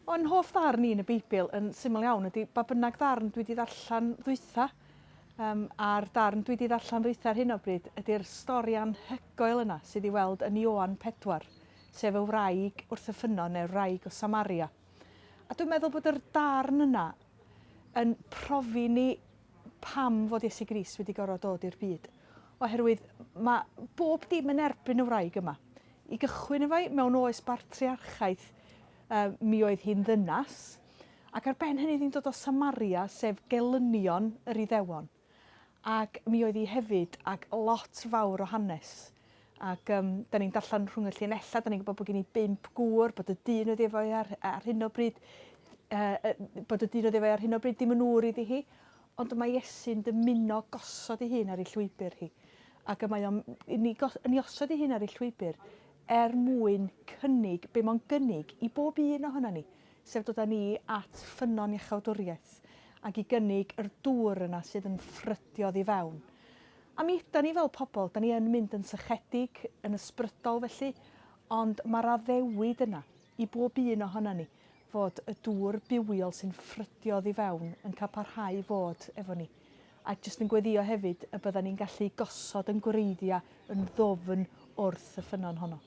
O'n hoff ddarn ni yn y Beibl yn syml iawn ydy ba bynnag ddarn dwi wedi darllen ddwytha, a'r darn dwi wedi darllen ddwytha ar hyn o bryd ydy'r stori anhygoel yna sydd i weld yn Ioan 4, sef y wraig wrth y ffynon neu'r wraig o Samaria. A dwi'n meddwl bod yr darn yna yn profi ni pam fod Iesu Grist wedi gorfod dod i'r byd. Oherwydd mae bob dim yn erbyn y wraig yma. I gychwyn efo mewn oes bartriarchaeth, mi oedd hi'n ddynas, ac ar ben hynny ddim dod o Samaria, sef gelynion yr Iddewon. Ac mi oedd hi hefyd ag lot fawr o hanes. Ac da ni'n darllen rhwng y llinella, da ni'n gwybod bod gen i 5 gŵr, bod y dyn oedd efo ar hyn o bryd, ddim yn wr iddi hi, ond mae Iesu'n dymuno gosod ei hun ar ei llwybr hi. Ac mae o'n yn ei osod ei hun ar ei llwybr mwyn cynnig, be mae'n gynnig i bob un ohono ni, sef dod â ni at ffynon iachawdwriaeth ac i gynnig yr dŵr yna sydd yn ffrydiodd i fewn. A mi ydan ni fel pobl, da ni yn mynd yn sychedig, yn ysbrydol felly, ond mae'r addewid yna i bob un ohono ni fod y dŵr bywiol sy'n ffrydiodd i fewn yn cael parhau fod efo ni. A jyst yn gweddio hefyd y byddan ni'n gallu gosod yn gwreiddiau yn ddofn wrth y ffynon honno.